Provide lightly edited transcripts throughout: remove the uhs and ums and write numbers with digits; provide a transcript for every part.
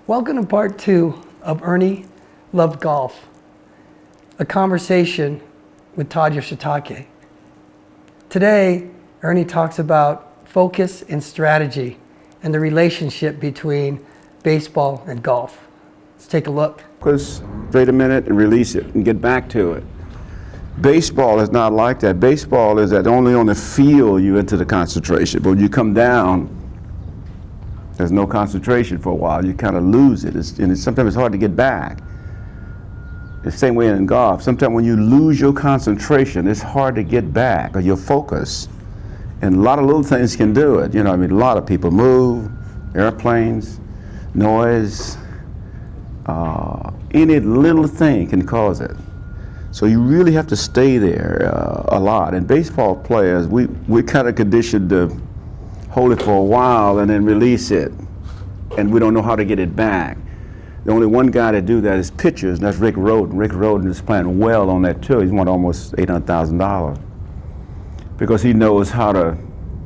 Welcome to part 2 of Ernie Loved Golf, a conversation with Todd Yoshitake. Today, Ernie talks about focus and strategy and the relationship between baseball and golf. Let's take a look. Focus, wait a minute, and release it, and get back to it. Baseball is not like that. Baseball is that only on the field you enter the concentration, but when you come down, there's no concentration for a while. You kind of lose it, sometimes it's hard to get back. The same way in golf. Sometimes when you lose your concentration, it's hard to get back, or your focus. And a lot of little things can do it. You know, I mean, a lot of people move, airplanes, noise, any little thing can cause it. So you really have to stay there a lot. And baseball players, we're kind of conditioned to hold it for a while and then release it. And we don't know how to get it back. The only one guy to do that is pitchers, and that's Rick Rhoden. Rick Rhoden is playing well on that too. He's won almost $800,000 because he knows how to,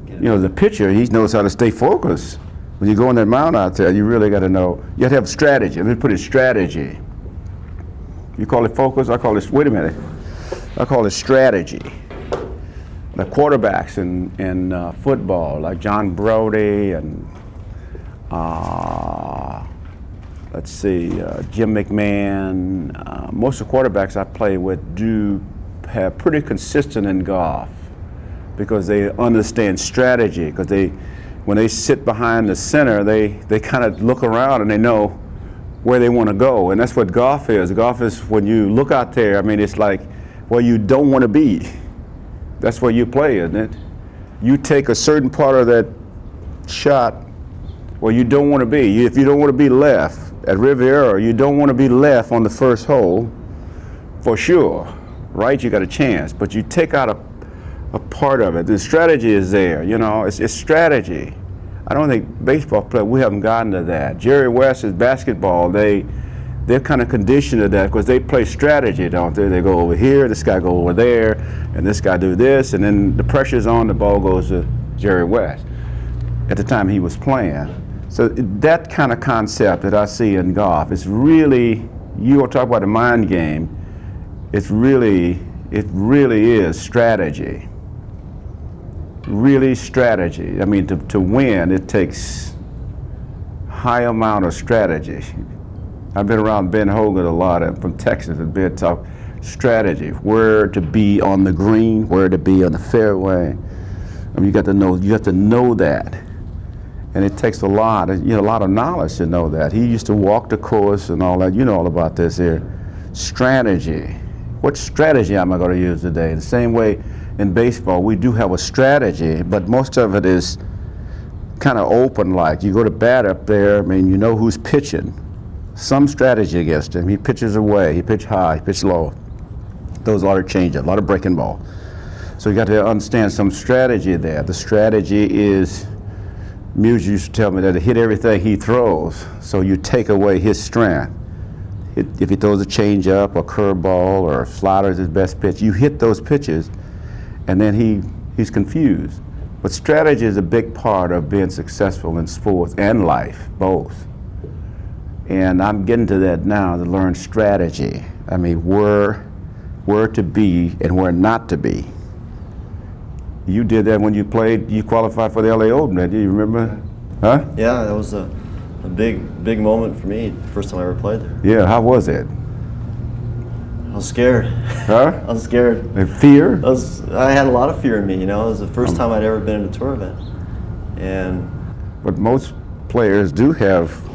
you know, as a pitcher, he knows how to stay focused. When you go on that mound out there, you really got to know, you have to have strategy. Let me put it strategy. You call it focus, I call it, wait a minute, I call it strategy. The quarterbacks in football, like John Brody and let's see, Jim McMahon. Most of the quarterbacks I play with do have pretty consistent in golf because they understand strategy. Because when they sit behind the center, they kind of look around and they know where they want to go, and that's what golf is. Golf is when you look out there. I mean, it's like where you don't want to be. That's where you play, isn't it? You take a certain part of that shot where you don't want to be. If you don't want to be left at Riviera, you don't want to be left on the first hole, for sure, right? You got a chance, but you take out a part of it. The strategy is there, you know. It's strategy. I don't think baseball players, we haven't gotten to that. Jerry West's basketball, they're kind of conditioned to that because they play strategy, don't they? They go over here, this guy go over there, and this guy do this, and then the pressure's on, the ball goes to Jerry West at the time he was playing. So that kind of concept that I see in golf, it's really, you want to talk about a mind game, it really is strategy. Really strategy. I mean, to win, it takes high amount of strategy. I've been around Ben Hogan a lot. I'm from Texas, and Ben talk strategy, where to be on the green, where to be on the fairway. I mean, you have to know that, and it takes a lot of knowledge to know that. He used to walk the course and all that. You know all about this here. Strategy. What strategy am I going to use today? The same way in baseball, we do have a strategy, but most of it is kind of open. Like you go to bat up there. I mean, you know who's pitching. Some strategy against him. He pitches away, he pitch high, he pitch low. Those a lot of change, a lot of breaking ball. So you got to understand some strategy there. The strategy is, Muse used to tell me that to hit everything he throws, so you take away his strength. If he throws a change up, or curveball, or slider is his best pitch, you hit those pitches, and then he's confused. But strategy is a big part of being successful in sports and life, both. And I'm getting to that now, to learn strategy. I mean, where to be and where not to be. You did that when you played, you qualified for the LA Open, do you remember? Huh? Yeah, that was a big moment for me, the first time I ever played there. Yeah, how was it? I was scared. Huh? I was scared. And fear? I had a lot of fear in me, you know. It was the first time I'd ever been in a tour event. But most players do have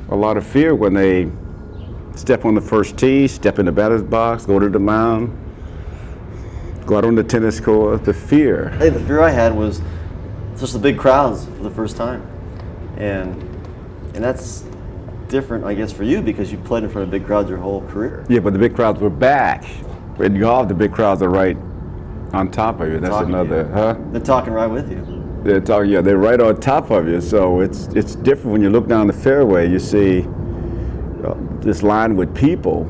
a lot of fear when they step on the first tee, step in the batter's box, go to the mound, go out on the tennis court. The fear. Hey, the fear I had was just the big crowds for the first time, and that's different, I guess, for you because you played in front of big crowds your whole career. Yeah, but the big crowds were back. In golf, the big crowds are right on top of you. That's another, huh? They're talking right with you. They're right on top of you. So it's different when you look down the fairway. You see this line with people,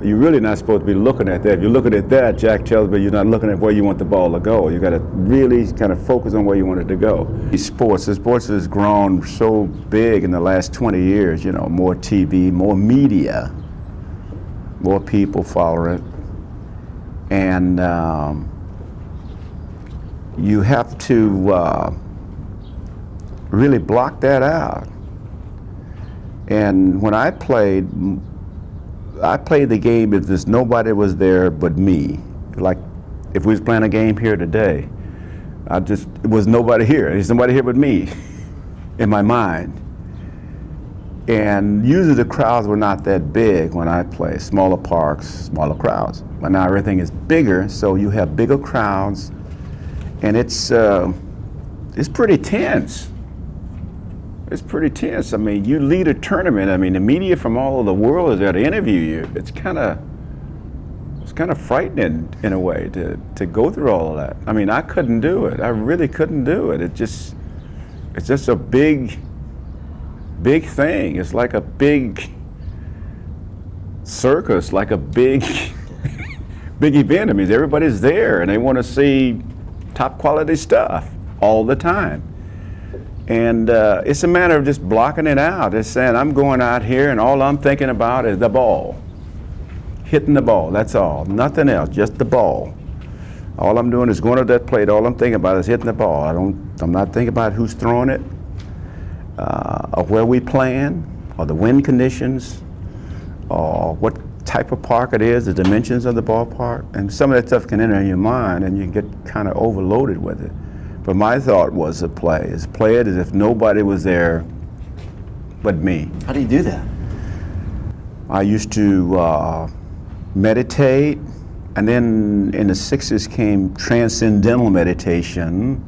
You're really not supposed to be looking at that. If you're looking at that, Jack tells me you're not looking at where you want the ball to go. You got to really kind of focus on where you want it to go. Sports has grown so big in the last 20 years, you know, more TV, more media, more people follow it. And you have to really block that out. And when I played the game if there's nobody was there but me. Like if we was playing a game here today, it was nobody here. There's nobody here but me in my mind. And usually the crowds were not that big when I play. Smaller parks, smaller crowds. But now everything is bigger, so you have bigger crowds, and it's pretty tense. It's pretty tense. I mean, you lead a tournament. I mean, the media from all over the world is there to interview you. It's kind of frightening in a way to go through all of that. I mean, I couldn't do it. I really couldn't do it. It's just a big thing. It's like a big circus, like a big event. I mean, everybody's there and they want to see top quality stuff all the time. And it's a matter of just blocking it out. It's saying, I'm going out here and all I'm thinking about is the ball. Hitting the ball, that's all. Nothing else, just the ball. All I'm doing is going to that plate. All I'm thinking about is hitting the ball. I'm not thinking about who's throwing it, or where we playing, or the wind conditions, or what type of park it is, the dimensions of the ballpark. And some of that stuff can enter in your mind and you get kind of overloaded with it. But my thought was to play it as if nobody was there but me. How do you do that? I used to meditate, and then in the 60s came transcendental meditation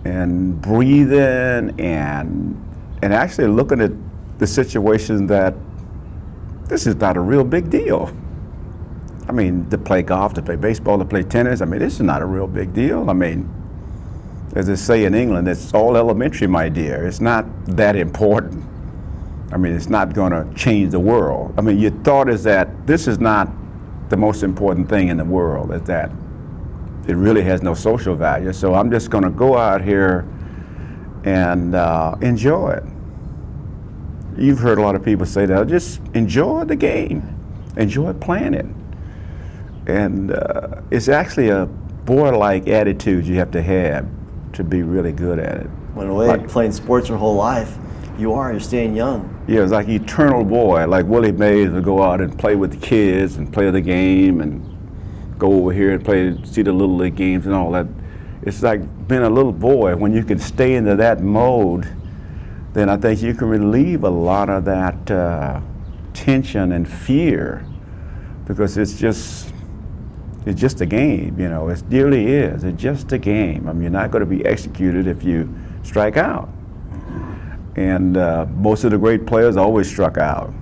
and breathing and actually looking at the situation that this is not a real big deal. I mean, to play golf, to play baseball, to play tennis, I mean, this is not a real big deal. I mean, as they say in England, it's all elementary, my dear. It's not that important. I mean, it's not going to change the world. I mean, your thought is that this is not the most important thing in the world, is that it really has no social value. So I'm just going to go out here and enjoy it. You've heard a lot of people say that. Just enjoy the game. Enjoy playing it. And it's actually a boy-like attitude you have to be really good at it. Well, in a way, like playing sports your whole life, you're staying young. Yeah, it's like eternal boy, like Willie Mays would go out and play with the kids and play the game and go over here and see the Little League games and all that. It's like being a little boy. When you can stay into that mode, then I think you can relieve a lot of that tension and fear, because it's just a game, you know. It really is. It's just a game. I mean, you're not going to be executed if you strike out. And most of the great players always struck out.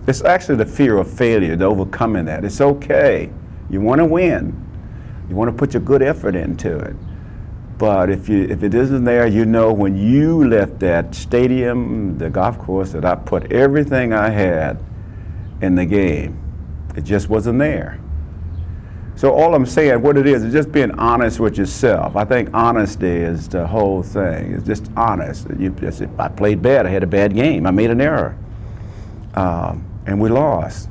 It's actually the fear of failure, to overcoming that. It's okay. You want to win. You want to put your good effort into it. But if it isn't there, you know when you left that stadium, the golf course, that I put everything I had in the game. It just wasn't there. So all I'm saying, what it is just being honest with yourself. I think honesty is the whole thing. It's just honest. If I played bad, I had a bad game. I made an error. And we lost.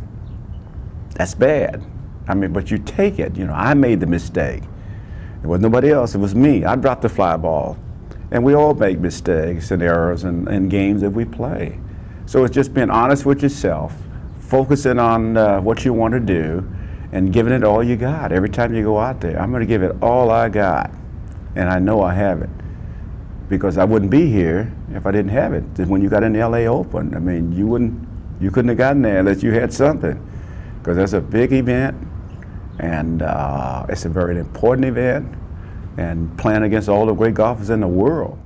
That's bad. I mean, but you take it. You know, I made the mistake. It was nobody else. It was me. I dropped the fly ball. And we all make mistakes and errors in games that we play. So it's just being honest with yourself, focusing on what you want to do, and giving it all you got. Every time you go out there, I'm going to give it all I got. And I know I have it. Because I wouldn't be here if I didn't have it. When you got in the LA Open, I mean, you couldn't have gotten there unless you had something. Because that's a big event, and it's a very important event, and playing against all the great golfers in the world.